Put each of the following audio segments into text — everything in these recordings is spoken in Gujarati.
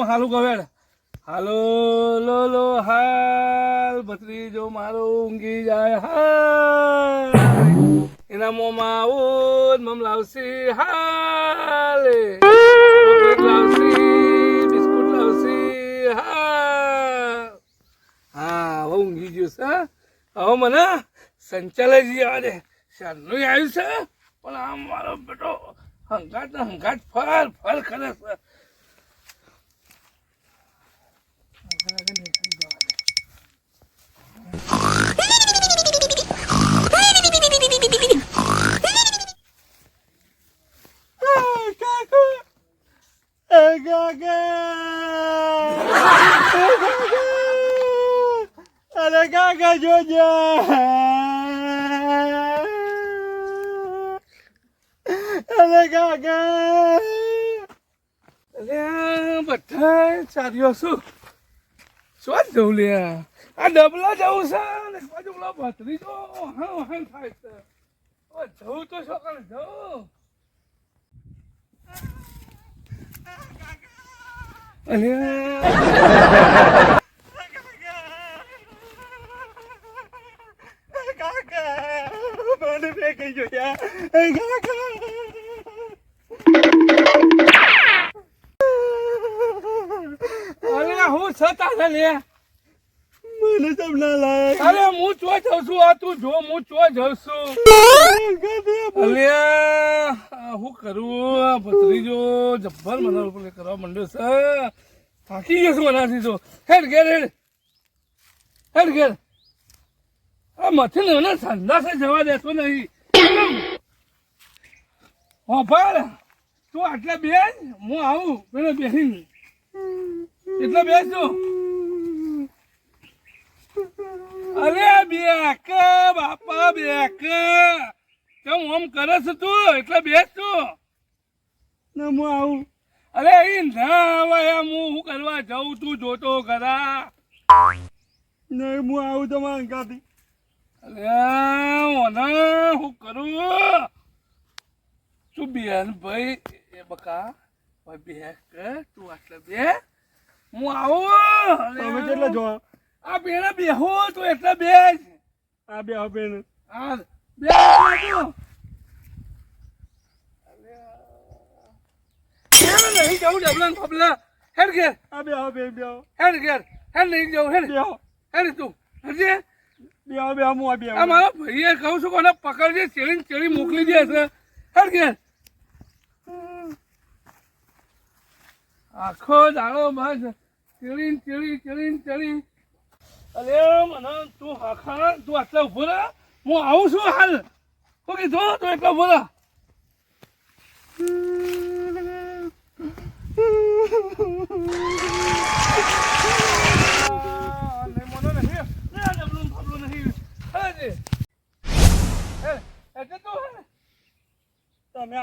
હાલું કવેડ હાલો લો લો હાલ ભત્રીજો મારો ઊંઘી જાય હાલ એના મોંમાં આવું મમ લાવશી હાલે ચોકલેટ લાવશી બિસ્કુટ લાવશી હા હા હવે ઊંઘી ગયું છે હવે મને સંચાલયજી આવે છે શાનનું આવ્યું છે પણ આ મારો બેટો હંગાટ ને હંગાટ ફર ફર કરે છે અરે કાકા જોજે અરે કાકા બધા ચાર્યો શું જવું લે આ ડબલા જવું છે ને બાજુ પેલા ભત્રીજો હા હા થાય છે જવું તો શું કરે જવું મને ફેંકી જોયા હું છતાં છે લે મને તમને લાય અરે હું ચો જાઉં છું આ તું જો હું ચો જાઉં છું અલ્યા હું કરું ભત્રીજો જબ્બર મને પેલે કરવા માંડ્યો છે થાકી ગયો છું મનાથી તો હેડ ઘેર હેડ ઘેર આ મથી ને મને સંદાસે જવા દેતો નહીં હા ભાઈ તું આટલા બેસ હું આવું પેલો બેસી એટલો બેસજો અરે બેક બાપા બેક કેમ આમ કરે છે તું એટલે બેસ તું ને હું આવું અરે એ ના આવે એમ હું કરવા જાઉં તું જોતો ખરા નહીં હું આવું તમારા અંગાથી અરે ઓને હું કરું તું બેન ભાઈ એ બકા ભાઈ બેક તું આટલે બે હું આવું તમે કેટલા જોવા આ બેને બેહો તું એટલે બે આ બે બેન હા બે નહીં જવું ડબલા ફબલા હેડ ઘેર આ બે બેન બે હેડ ઘેર હેડ નહીં જવું હેડ બે હેડ તું હેડજે બે હું આ બે આ મારા ભાઈએ કહું છું કોને પકડજે ચેલી ચેલી મોકલી દે છે હેડ ઘેર આખો દાડો બસ ચેલી અરે મને તું હાખા તું આટલા ઉભો રહે હું આવું છું હાલ તો કીધું તું એટલા ઉભો રહે તમે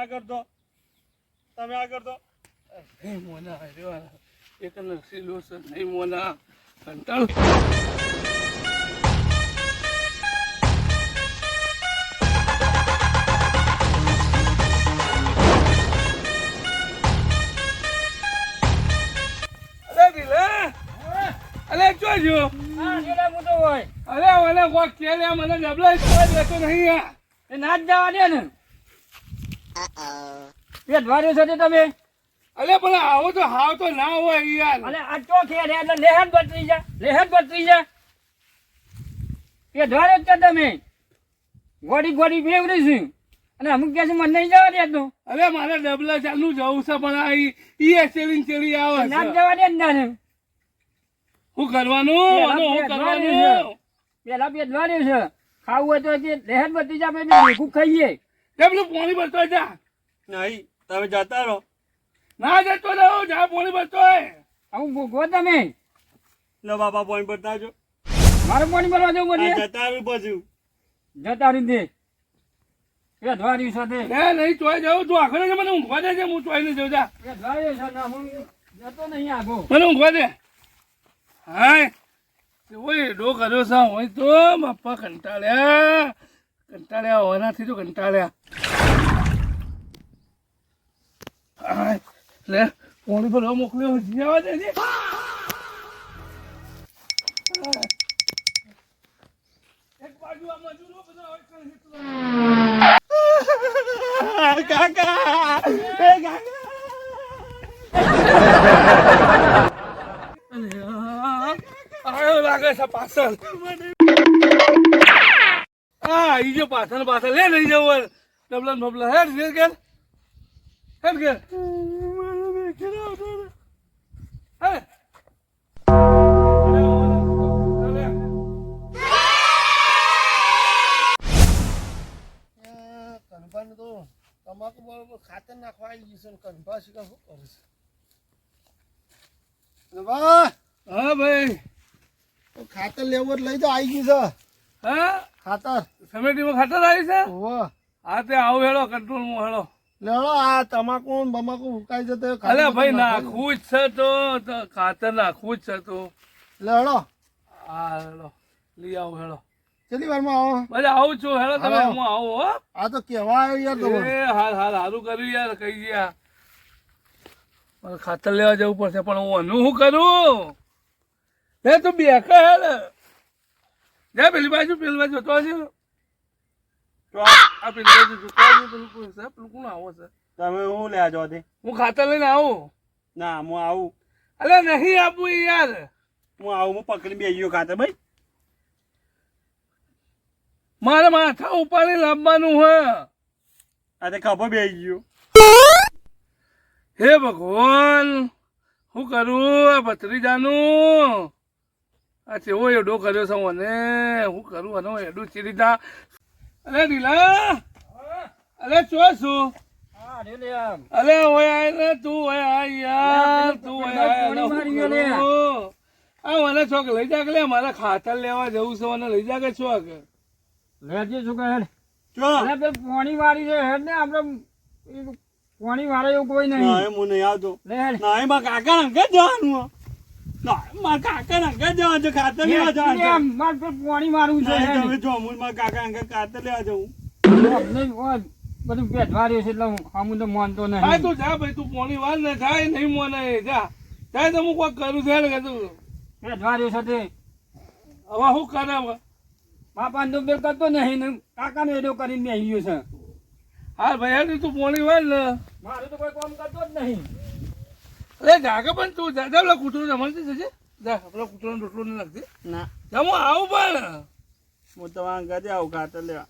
આગળ દો નહીં મોના એક નરસી લોસ નહીં મોના કંટાળો અરે જોજો અરે મને કોઈ કે મને ડબલા જવા દેતો નહીં એ ના જ જવા દે ને પેટ વાર્યો છે તમે અરે પણ આવો તો હાવ તો ના હોય યાર અને આ ચો છે એટલે લેહન બત્રી જા પેટ વાર્યો છે તમે ગોડી ફેવરી છે અને અમુક કે છે મને નહીં જવા દેતો અરે મારે ડબલા ચાલુ જવું છે પણ આ ઈ ચેલી આવે ના જ જવા દે ને શું કરવાનું પેલા પેટ વાર્યો છે ખાવું હોય તો લેહન બત્રી જા ભેગું ખાઈએ પેલું પાણી ભરતો જા નહીં તમે જતા રહો ના જતો રહો જા પાણી ભરતો આવું ભોગવો તમે લો બાપા પોઈન્ટ પર તાજો મારું પાણી ભરવા જવું પડે જતા આવ્યું પછી જતા રીતે પેટ વાર્યું સાથે નહીં ચોઈ જાઉં તું આખરે મને ઊંઘવા દે છે હું ચોઈ ને જઉં જા પેટ વાર્યો છે ને હું જતો નહીં આગો મને ઊંઘવા દે હાય ઓય ડો કર્યો છે હોય તો બાપા કંટાળ્યા હોવાથી તો કંટાળ્યા હાય લે પાણી ભરવા મોકલ્યો જવા દેજે. એક બાજુ આ મજૂરો બધા હોય કણ હિતલો. કાકા એ કાકા અને આયો લાગે છે પાછળ. હા ઈ જો પાછળ પાછળ લે લઈ જવું ડબલન બબલન હેડ ઘેર હેડ ઘેર હે કનભાને તો તમાકુ બરોબર ખાતર નાખવા આવી ગયું છે ને કનભા શીખર શું કરે છે? કનભા, હા ભાઈ ખાતર લેવું એટલે લઈ જાઓ, આવી ગયું છે હા ખાતર. સમેટીમાં ખાતર આવી છે. ઓહો, હા તે આવું હેડો કંટ્રોલમાં હેડો. લેવડો આ તમાકુ ને બમાકુ ઉકાઈ જતો હોય, અલે ખાતર ભાઈ નાખવાનું. નાખવું જ છે તો ખાતર નાખવું જ છે તો લેવડો હા હેડો લઈ આવું હેડો. કેટલી વારમાં આવો? બસ આવું છું હેડો તમે હાલો. હું આવું હો. આ તો કેવા આવ્યો યાર તમારે. એ હારું કર્યું યાર કહી ગયા મારે ખાતર લેવા જવું પડશે પણ હું આનું શું કરું લે તું બેકા હેડ જા પેલી બાજુ જોતો હશે આ પેલી બાજુ જોતો હશે પેલું કોઈ છે પેલું કોણ આવો છે તમે હું લે જો તે હું ખાતર લઈને આવું ના હું આવું અલે નહીં આપવું યાર હું આવું હું પકડી બેસી ગયો ખાતર ભાઈ મારે માથા ઉપાડી લાવવાનું હોય આ તે ખભો બેસી ગયો હે ભગવાન શું કરું આ ભત્રીજાનું આ ચેવો એડો કર્યો છે મને હું કરું આનો એડું ચીરીતા અરે ઢીલા અરે ચો છું હા રે લે આમ અરે ઓય આય ને તું ઓય આય યાર તું ઓય આય પાણી મારી ગયો લે. આ મને ચોક લઈ જા કે લે મારા ખાતર લેવા જવું છે મને લઈ જા કે ચોક લેજે શું કહે ચો અરે પેલું પાણી વાળી છે હેડ ને આપણે પાણી વાળે એવું કોઈ ના નહીં હું નહીં આવતો લે હેડ ના મારા કાકા અંગે જવાનું ના મારા કાકા અંગે જવાનું છે ખાતર લેવા જવાનું છે. મારે પેલું પાણી મારવું છે ના, હેડ. તમે જો હું મારા કાકા અંગે ખાતર લેવા જવું આપણે ઓય બધું પેટવા રહ્યું છે એટલે હું તો માનતો હા નહીં તું જા ભાઈ તું પોણી વાર ને જાય નહીં મોને જા જાય તો હું કોક કરું છે કે તું પેટવા રહ્યું છે તે હવે શું કરે હવે? બાપાને તો બેલ કરતો નહીં ને કાકાને એડો કરીને બેસી ગયો છે હા ભાઈ હેડ તું પોણી વાર ને મારે તો કોઈ કામ કરતો જ નહીં અરે જાગે પણ તું જા જા પેલા કૂતરું જમણથી જજે જા પેલા કૂતરાનો રોટલો નહીં નાખજે ના જા હું આવું પણ હું તમારા અંગે આવું ખાતર લેવા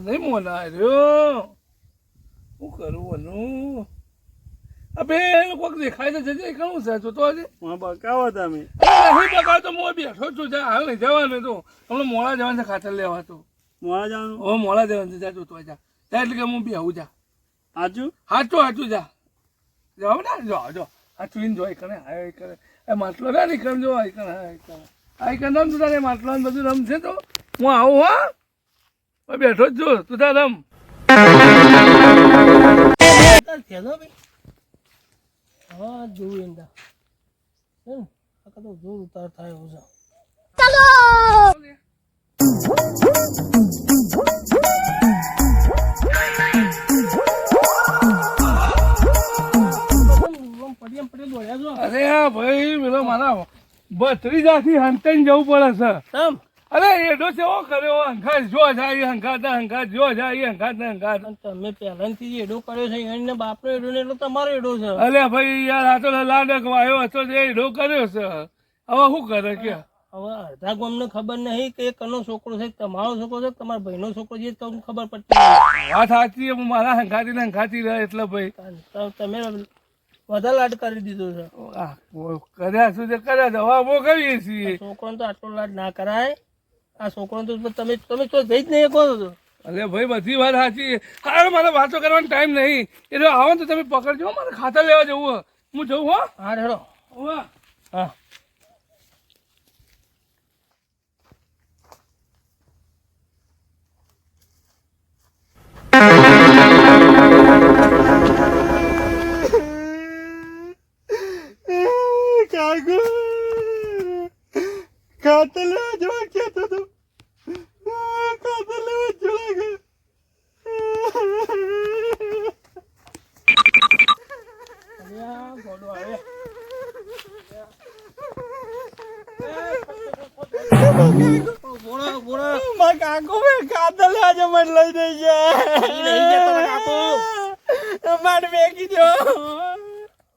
નહીં મોના રહ્યો શું કરું આનું આ બે કોઈક દેખાય તો જજે ઘણું છે જોતો હજી હું બકાવો તમે નહીં બગાડ તો હું બેઠો જ છું જા હાલ નહીં જવાનું તો હમણાં મોડા જવાનું છે ખાતર લેવા તો મોડા જવાનું ઓ મોડા જવાનું છે જા જોતો જા જા એટલે કે હું બી આવું જા આજુ હાચું જા જાઓ ને જો હાચું જો કણે હા કરે એ માટલો ના નીકળ જો આ કણે આ કણે રમ તું તારે માટલો ને બધું રમશે તો હું આવું હા બેઠો જ છું તું તાર રમ થેલો ભાઈ હા જોવું એમ આ તો જોર ઉતાર થાય એવું છે. અરે હા ભાઈ પેલો મારા ભત્રીજાથી હંતાઈને જવું પડે છે તમ અરે એડો છે એવો કર્યો હંગાત જો જાય હંગાત જો જાય હંગાત અને તમે પહેલાથી એડો કર્યો છે એને બાપનો એડો ને એટલો તમારો એડો છે. અરે ભાઈ યાર આ તો લાડક વાયો હતો તે એડો કર્યો છે હવે શું કરે કે હવે અડધા ગામને ખબર નહીં કે એ કનો છોકરો છે તમારો છોકરો છે તમારા ભાઈનો છોકરો છે તો ખબર પડતી નહીં. વાત સાચી મારા હંગાતી રહે એટલે ભાઈ તો તમે વધારે લાડ કરી દીધો છે. આ કર્યા શું છે કર્યા છે હવે બહુ કરીએ છીએ છોકરાને તો આટલો લાડ ના કરાય. આ છોકરાને તો તમે તો જઈ જ નહીં કહો છો. અરે ભાઈ બધી વાત સાચી હા મારે વાતો કરવાનો ટાઈમ નહીં એટલે આવો ને તો તમે પકડજો મારે ખાતર લેવા જવું હું જવું હો હા હેડો હોવા હા કાકો ખાતર લેવા જવા કહેતો હતો ખાતર લેવા જવા ગોડો આવે મારા કાકો મે કાતલ આજે મને લઈ દઈ છે મને મેકી દો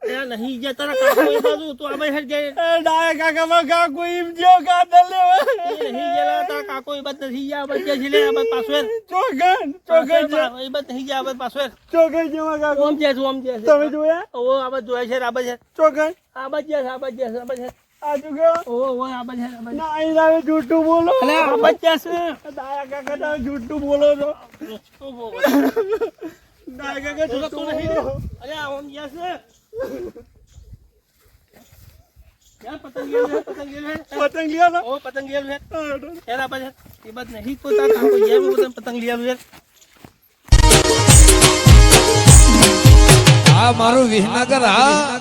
નહીં જે તારા કાકો એ બાજુ તું આ બાજુ જાય ડાયા કાકા માં કાકો એમ જો કાતલ લેવા નહીં જેલા તારા કાકો એ બાદ નથી જા બચ્ચે છે લે આ બાદ પાછો ચોગન એ બાદ નહીં જા આ બાદ પાછો ચોગન જેવા કાકો ઓમ જે તમે જોયા ઓ આ બાદ જોયા છે આ બાદ છે ચોગન આ બાદ છે આ બાદ છે આ બાદ છે આ ચુક્યો ઓ આ બાદ છે આ બાદ ના અહીં આવે જૂઠું બોલો અલે આ બાદ છે ડાયા કાકા તમે જૂઠું બોલો છો ડાયા કાકા જૂઠું બોલો અરે ઓમ જે છે यार पतंग गिर है પતંગ લ્યો ને ओ पतंग गिर है यार आप ये बात नहीं पता था को ये भी पतंग लिया है આ મારું વિસનગર હા